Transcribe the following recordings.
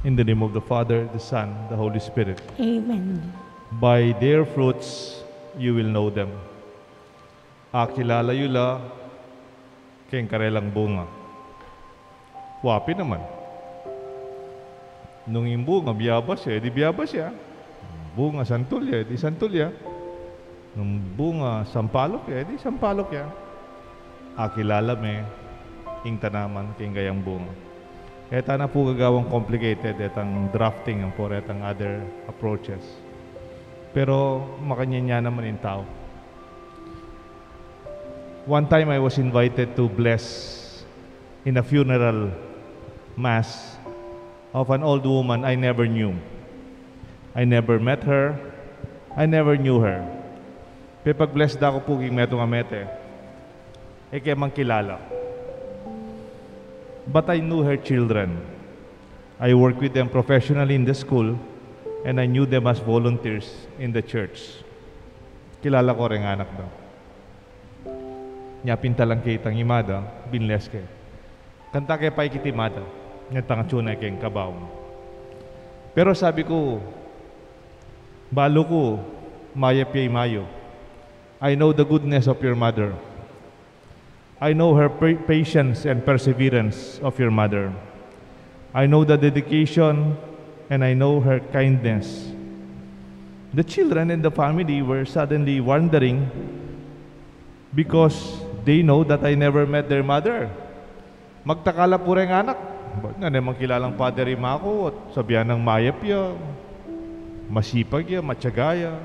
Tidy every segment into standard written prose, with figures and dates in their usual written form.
In the name of the Father, the Son, the Holy Spirit. Amen. By their fruits, you will know them. Kilala yula, kayong karelang bunga. Wapi naman. Nung yung bunga, biyabas siya, di biyabas siya. Bunga, santulya, di santulya. Nung bunga, sampalok ya, di sampalok ya. Kilala me, ing tanaman, kayong gayang bunga. Kaya na po gagawang complicated etang drafting ang po etang other approaches. Pero makanya naman yung tao. One time I was invited to bless in a funeral mass of an old woman I never knew. I never met her. I never knew her. Pag-bless da ko po king meto nga mete. Kaya mang kilala. But I knew her children. I worked with them professionally in the school and I knew them as volunteers in the church. Kilala ko rin anak daw. Nya pintalang kitang imada, binles kay. Kanta kay pay kitimada, nya tanga tsunay kayong kabaw. Pero sabi ko, balo ko, mayapyay mayo. I know the goodness of your mother. I know her patience and perseverance of your mother. I know the dedication and I know her kindness. The children and the family were suddenly wondering because they know that I never met their mother. Magtakala po rin anak. Ba't nga naman kilalang Padre Mako at sabihan ng mayap ya, masipag ya, matsagaya.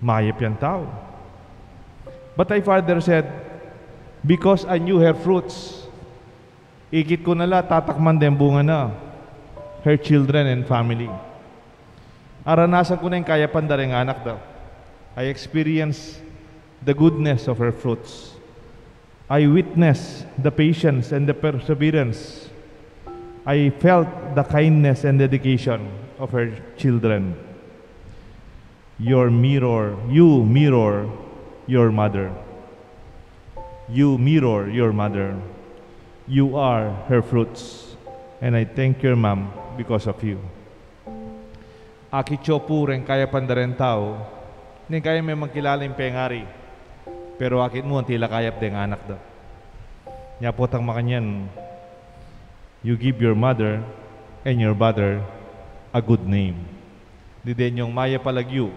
Mayap yan tao. But my father said, because I knew her fruits, ikit ko nala, tatakman din bunga na. Her children and family. Aranasan ko na yung kaya pandaring anak daw. I experienced the goodness of her fruits. I witnessed the patience and the perseverance. I felt the kindness and dedication of her children. You mirror your mother. You mirror your mother. You are her fruits. And I thank your mom because of you. Aki chopu rin kaya pandaren tao, hindi kaya may magkilala yung pengari. Pero akit mo, tila kayap din anak daw. Nyapot ang makanyan, you give your mother and your brother a good name. Di din yung maya palagyu,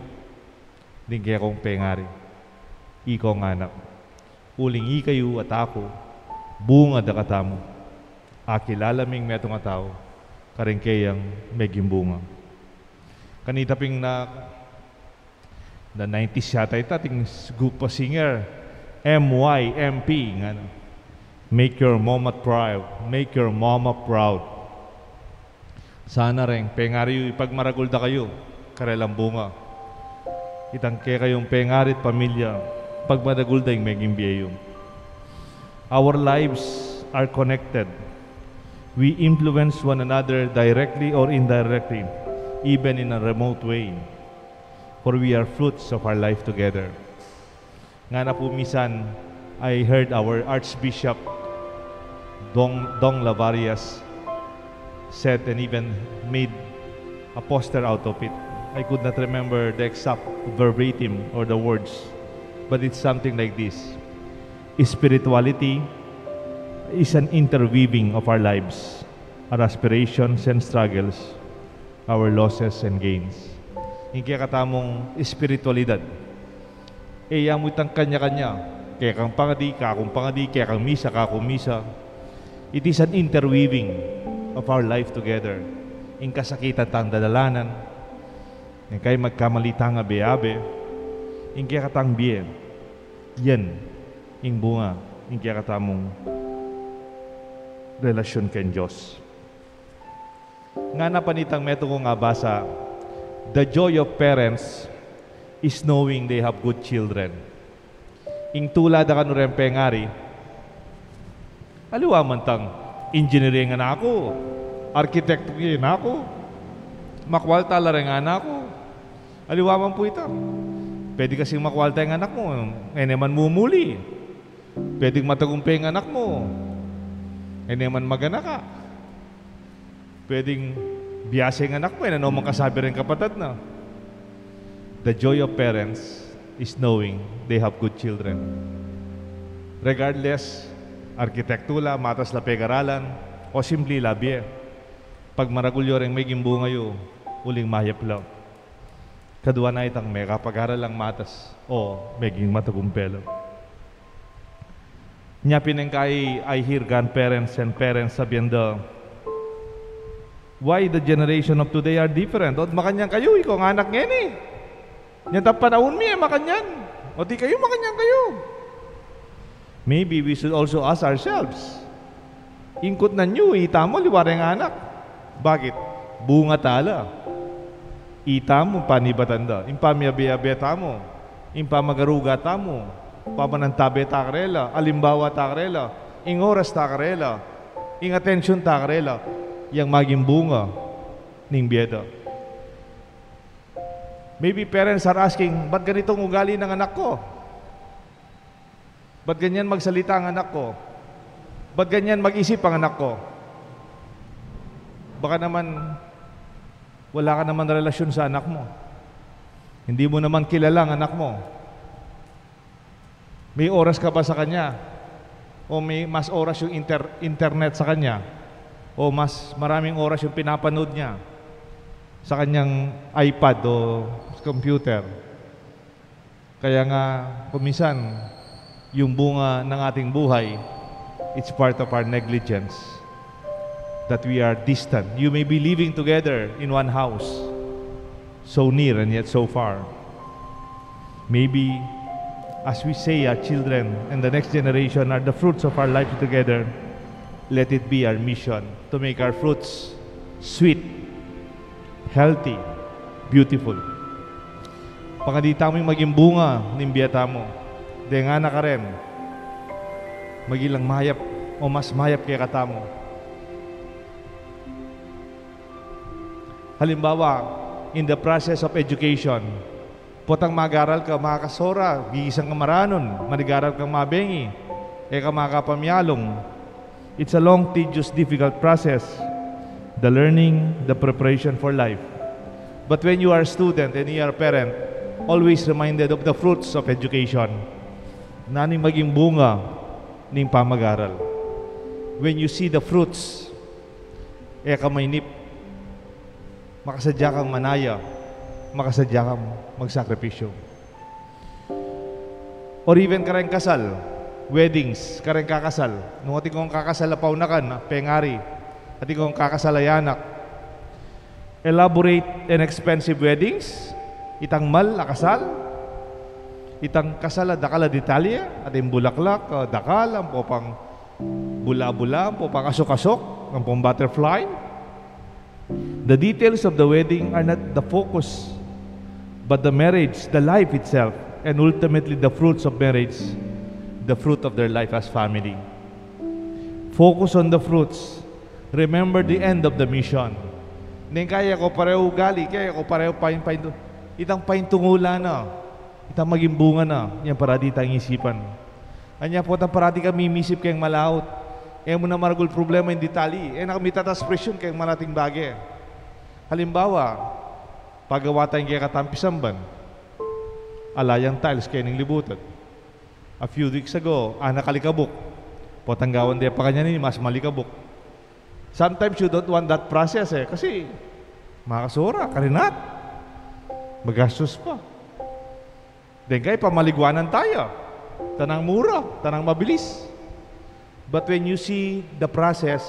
din kaya kong pengari. Ikaw ng anak. Uling kayo at ako, bunga da katamo. Akilalaming metong ataw, karing kayang meging bunga. Kanita ping na 90s yata ita, ting group of singer, MYMP, nga no? Make your mama proud. Make your mama proud. Sana rin, pengari ipagmaragulda kayo, karelang bunga. Itang kaya kayong pengarit pamilya, pagmaragulda yung meging biyayo. Our lives are connected. We influence one another directly or indirectly, even in a remote way. For we are fruits of our life together. Nga na po misan, I heard our Archbishop Dong Lavarias said and even made a poster out of it. I could not remember the exact verbatim or the words, but it's something like this. Spirituality is an interweaving of our lives, our aspirations and struggles, our losses and gains. Yung kaya katamong espiritualidad. Yamot ang kanya-kanya. Kaya kang pangadi, kakong pangadi, kaya kang misa, kakong misa. It is an interweaving of our life together. Yung kasakitan tang dadalanan. Yung kaya magkamalitang abe-abe. Yung kaya katang biyen. Yan. Yung bunga. Yung kaya katamong relasyon kay Diyos. Nga na panitang meto ko nga basa, the joy of parents is knowing they have good children. Ing tulad ka rin pengari, aliwa man tang engineering na ako, architect na ako, makwalta la rin anak ko, aliwa man po ito. Pwede kasing makwalta yung anak mo, ngayon naman mumuli. Pwedeng matagumpay ang anak mo. Eh naman magana ka. Pwedeng biyaseng anak mo, ano mong kasabi rin kapatid na. The joy of parents is knowing they have good children. Regardless, arkitektula, matas la pegaralan, o simply labye. Pag maragulyo rin may gimbunga yu, uling mayap lang. Kadua na itang may kapag-aral lang matas, o meging matagumpelo. Nya pinengkay I hear grandparents and parents sabiendo, why the generation of today are different? O makanyang kayo, ikaw ang anak ngayon eh. Yan tap panahon mi eh, makanyan. O di kayo, makanyan kayo. Maybe we should also ask ourselves, ingkot na nyo, itamo, liwareng anak. Bakit? Bunga tala. Itamo, panibatanda. Impa miyabi-yabeta mo. Impa magaruga tamo. Pamanantabe takarela. Alimbawa takarela. Ing oras takarela. Ing attention takarela. Yang maging bunga ning biyeda. Maybe parents are asking, ba't ganitong ugali ng anak ko? Ba't ganyan magsalita ang anak ko? Ba't ganyan mag-isip ang anak ko? Baka naman wala ka naman relasyon sa anak mo. Hindi mo naman kilala ang anak mo. May oras ka ba sa kanya? O may mas oras yung internet sa kanya? O mas maraming oras yung pinapanood niya sa kanyang iPad o computer? Kaya nga, kuminsan, yung bunga ng ating buhay, it's part of our negligence. That we are distant. You may be living together in one house, so near and yet so far. Maybe, as we say, our children and the next generation are the fruits of our life together. Let it be our mission to make our fruits sweet, healthy, beautiful. Pangadita mo yung maging bunga ng biyata mo. Di nga na ka rin, magilang mayap o mas mayap kaya katamo. Halimbawa, in the process of education, potang mag-aral ka, makakasora, gigisang ka maranon, manigaral kang mabengi, ka makapamyalong. It's a long, tedious, difficult process. The learning, the preparation for life. But when you are a student and you are a parent, always reminded of the fruits of education. Nani maging bunga ng pamag-aral. When you see the fruits, ka mainip, makasadya kang manaya, makasadya kang magsakripisyo. Or even kareng kasal, weddings, kareng kakasal. Nung ating kong kakasal na paunakan, pengari, ating kong kakasal ay anak. Elaborate and expensive weddings, itang mal na kasal, itang kasal dakala detalye, ating bulaklak, dakal, ang popang bula-bula, ang popang asok-asok, ang pong butterfly. The details of the wedding are not the focus, but the marriage, the life itself, and ultimately the fruits of marriage, the fruit of their life as family. Focus on the fruits. Remember the end of the mission. Neng kaya ko pareho ugali, kaya ko pareho pain-pain. Itang paintungula na, itang maging bunga na, yan parati tayong isipan. Anya po itang parati ka mimisip kayong malaot. Mo na maragul problema yung detali. Nakamitatas presyon kayong manating bagay. Halimbawa, paggawa tayong kaya katampisamban, alayang tiles kayo ng libutan. A few weeks ago, nakalikabok. Potanggawan din pa kanya ni mas malikabok. Sometimes you don't want that process kasi makasura, karinat. Magastos pa. Then kayo, pamaligwanan tayo. Tanang mura, tanang mabilis. But when you see the process,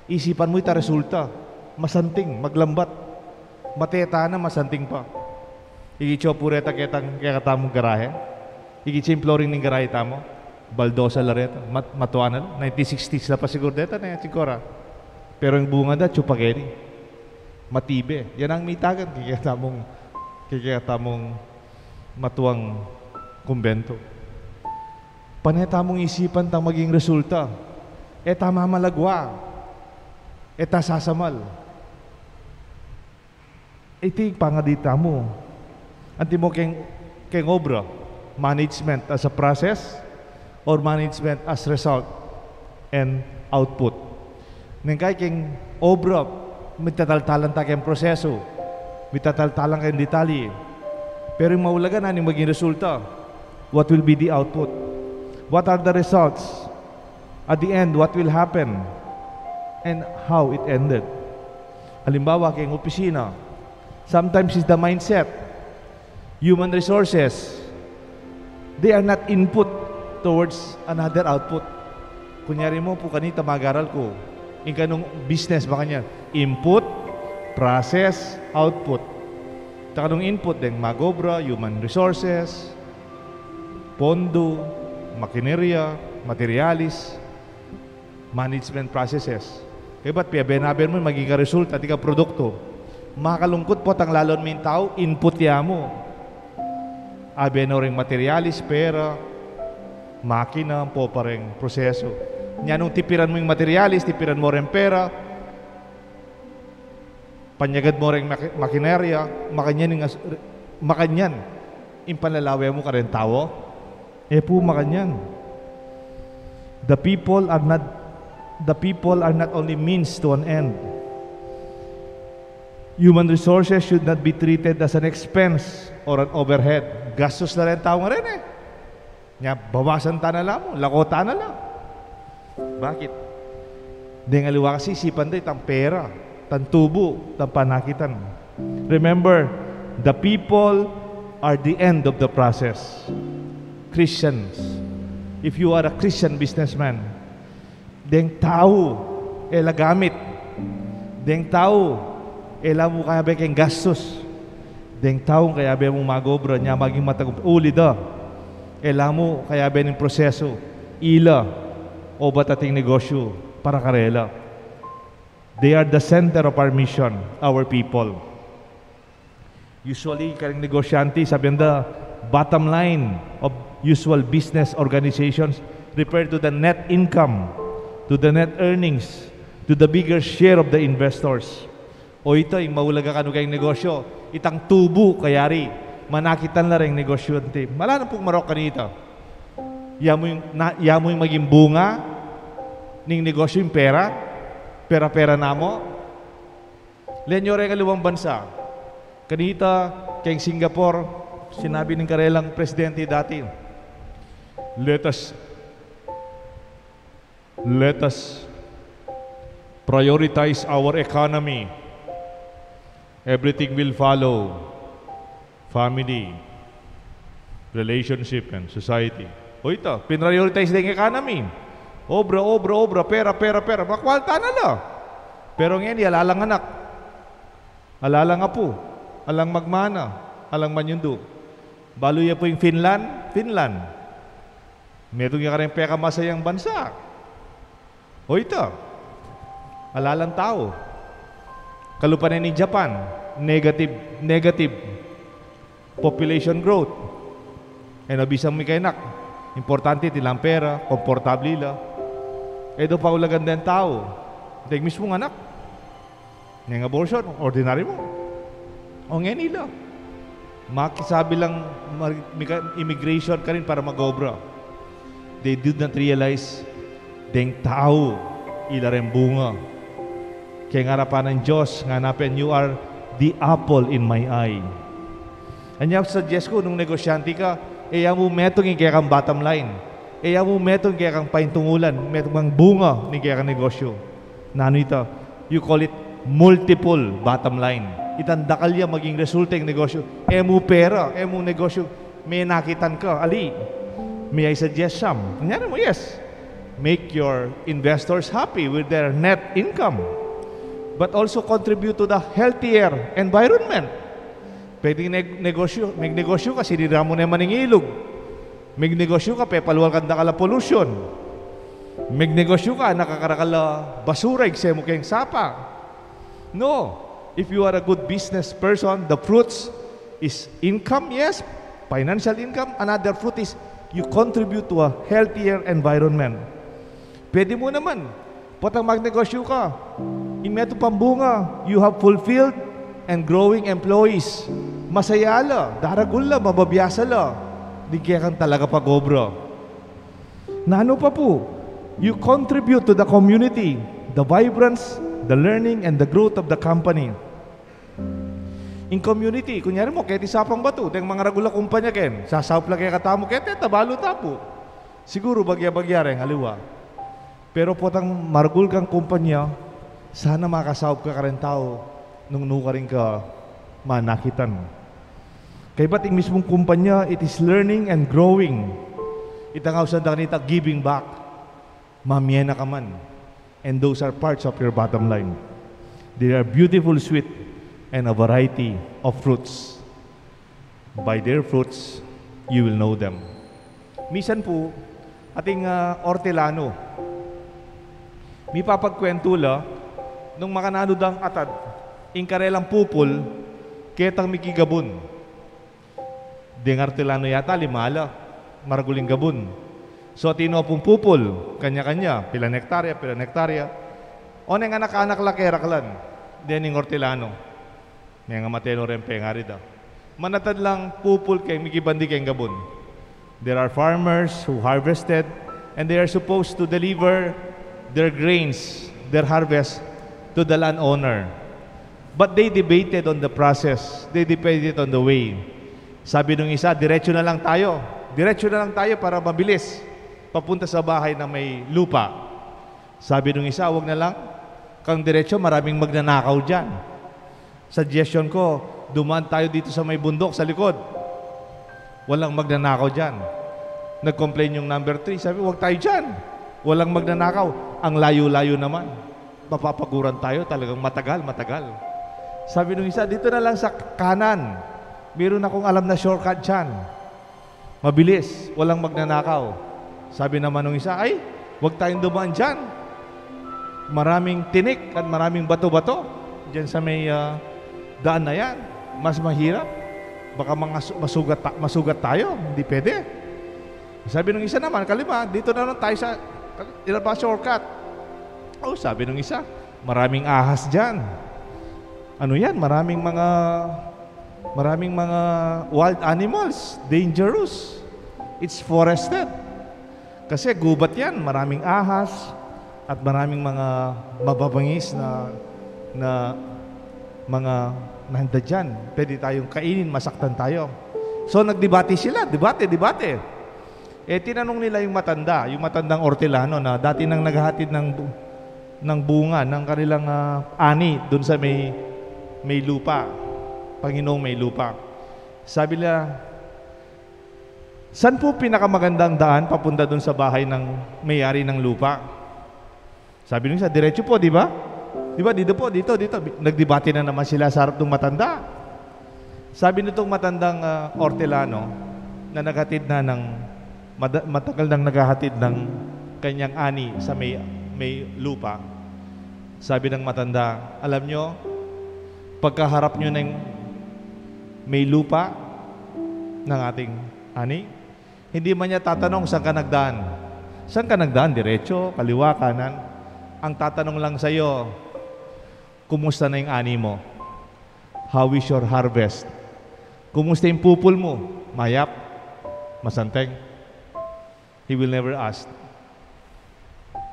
isipan mo ita resulta. Masanting, maglambat. Mateta na, masanting pa. Igicho pureta kaya katamong garahe. Igicho yung flooring ng garahe tamo. Baldosa la reta. Matuanan. 1960s na pa siguro deta na yan sigura. Pero yung bunga da, chupageri. Matibe. Yan ang mitagan. Kaya tamong matuang kumbento. Paneta mong isipan tang maging resulta. Tama malagwa. Ta sasamal. Iti pangadita mo. Anti mo keng obra. Management as a process or management as result. and output. Nang kay king obra, mitataltalan ta kayong proseso, mitataltalan kayong detalye. Pero yung maulagan na yung maging resulta, what will be the output? What are the results? At the end, what will happen? And how it ended? Halimbawa, kayong opisina, sometimes it's the mindset. Human resources, they are not input towards another output. Kunyari mo po kanita mag-aral ko, yung kanong business ba kanya? Input, process, output. Taka nung input din, magobra, human resources, pondo, makinerya, materialis, management processes. Kaya ba't piyabenaber mo magiging result at ikaw produkto? Makalungkot po tang lalon mo yung tao, input ya mo. Abeno ring materialis, pera, makina, po pa rin proseso. Nya nung tipiran mo yung materialis, tipiran mo rin pera, panyagad mo rin makinerya, makanyan, impanlalaway mo ka rin tao, po makanyan. The people are not only means to an end. Human resources should not be treated as an expense or an overhead. Gastos na rin tao nga rin Nya, bawasan ta na lang mo, lakota na lang. Bakit? Di nga liwa kasi isipan tayo, tang pera, tang tubo, tang panakitan. Remember, the people are the end of the process. Christians, if you are a Christian businessman, deng tao, lagamit. Deng tao, mo kaya ba kayong gastos. Deng tao, kaya ba mong magobra niya, maging matagumpay. Uli da. Mo kaya ba ng proseso. Ila, o ba't ating negosyo para karela. They are the center of our mission, our people. Usually, karing negosyante, sabihin the bottom line of usual business organizations refer to the net income, to the net earnings, to the bigger share of the investors. O ito, yung maulaga ka kayong negosyo, itang tubo, kayari, manakitan na rin negosyante. Mala na pong marok kanita. Ya mo yung maging bunga ng negosyo yung pera, pera-pera na mo. Lenyo rin kaliwang bansa. Kanita, kayong Singapore, sinabi ng karelang presidente dati, let us prioritize our economy. Everything will follow. Family, relationship, and society. O ito, pinrioritize din economy. Obra, pera. Makwalta na lang. Pero ngayon, alalang anak. Alalang apo. Alang magmana. Alang manyundo. Balo ya po yung Finland. Meron nga rin peka masayang bansa. O ito, alalang tao. Kalupanan ni Japan, negative population growth. Nabisang may kainak. Importante tilang pera, komportable la. Edo pa ulagan din tao. Dahil mismo anak. Ngayong abortion, ordinary mo. O ngayon nila. Makisabi lang immigration ka rin para mag-obra. They did not realize deng tao ila rin bunga. Kaya ngarapan ng Diyos, nganapin, you are the apple in my eye. Anya suggest ko, nung negosyante ka, mo metong yung kaya kang bottom line. Mo metong kaya kang paintungulan, metong kang bunga ni kaya kang negosyo. Nano ito? You call it multiple bottom line. Itandakal niya maging resulta yung negosyo. Mo pera, mo negosyo, may nakitan ka. Ali, may I suggest some? Kanyari mo, yes. Make your investors happy with their net income. But also contribute to the healthier environment. Pwedeng may negosyo ka, sinira mo na yung maningilog. May negosyo ka, pepaluwal ka na pollution. May negosyo ka, nakakarakala basura, ikse mo kayong sapa. No. If you are a good business person, the fruits is income, yes, financial income. Another fruit is you contribute to a healthier environment. Pwede mo naman, potang magnegosyo ka, imeto pambunga, you have fulfilled and growing employees. Masaya la, daragul la, mababiyasa la. Di kaya kang talaga pag-obra. Nano pa po, You contribute to the community, the vibrance, the learning, and the growth of the company. In community, kunyari mo, kaya tisapang bato, dahil mga ragula kumpanya ken, sasawp lang kaya katamo, kaya tabalo tapo. Siguro bagya-bagya rin, haliwa. Pero po tang margul kang kumpanya, sana makasawp ka rin tao, nung nuka rin ka manakitan. Kaya ba't yung mismong kumpanya, it is learning and growing. Itangaw sa danita, giving back. Mamyena ka man. And those are parts of your bottom line. They are beautiful, sweet, and a variety of fruits. By their fruits, you will know them. Misan po, ating ortelano, may papagkwentula, nung makanano dang atad, ingkarelang pupul, ketang mikigabon. Ding artelano yata, limala, maraguling gabon. So, tino pong pupul, kanya-kanya, pilan hektarya. O nga anak-anak lakeraklan, din ng ortelano. May nga mateno rin pengari daw. Manatad lang pupul kay migibandi kay gabon. There are farmers who harvested and they are supposed to deliver their grains, their harvest to the landowner. But they debated on the process. They debated on the way. Sabi nung isa, diretso na lang tayo. Diretso na lang tayo para mabilis. Papunta sa bahay na may lupa. Sabi nung isa, wag na lang. Kang diretso, maraming magnanakaw dyan. Suggestion ko, dumaan tayo dito sa may bundok sa likod. Walang magnanakaw dyan. Nag-complain yung number 3. Sabi, wag tayo dyan. Walang magnanakaw. Ang layo-layo naman. Mapapaguran tayo, talagang matagal. Sabi nung isa, dito na lang sa kanan. Meron akong alam na shortcut dyan. Mabilis, walang magnanakaw. Sabi naman nung isa, ay, wag tayong dumaan dyan. Maraming tinik at maraming bato-bato. Dyan sa may daan na yan. Mas mahirap. Baka masugat tayo. Hindi pwede. Sabi nung isa naman, kalima, dito na lang tayo sa shortcut. Oh, sabi nung isa, maraming ahas dyan. Ano yan? Maraming mga wild animals. Dangerous. It's forested. Kasi gubat yan. Maraming ahas at maraming mga mababangis na mga nanda dyan. Pwede tayong kainin, masaktan tayo. So nagdebate sila, debate. Tinanong nila yung matandang ortelano na dati nang naghahatid ng bunga ng kanilang ani doon sa may lupa. Panginoong may lupa. Sabi nila, saan po pinakamagandang daan papunta doon sa bahay ng may-ari ng lupa? Sabi nila, diretso po, di ba? Di ba? Dito. Nagdebate na naman sila sa harap ng matanda. Sabi nitong matandang ortelano na naghatid na matagal nang naghahatid ng kanyang ani sa may lupa. Sabi ng matanda, alam nyo, pagkaharap nyo ng may lupa ng ating ani, hindi man niya tatanong saan ka nagdaan. Saan ka nagdaan? Diretso, kaliwa, kanan. Ang tatanong lang sa iyo, kumusta na yung ani mo? How is your harvest? Kumusta yung pupul mo? Mayap? Masanteng? He will never ask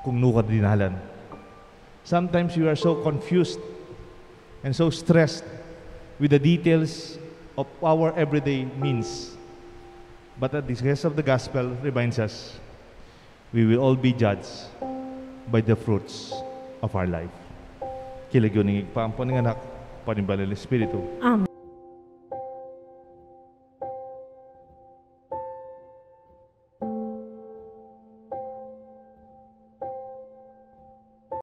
kung nuka dinalan. Sometimes you are so confused and so stressed with the details of our everyday means. But the grace of the gospel reminds us we will all be judged by the fruits of our life. Kilagyo ng igpaampo ng anak, panimbalil Espiritu. Amen.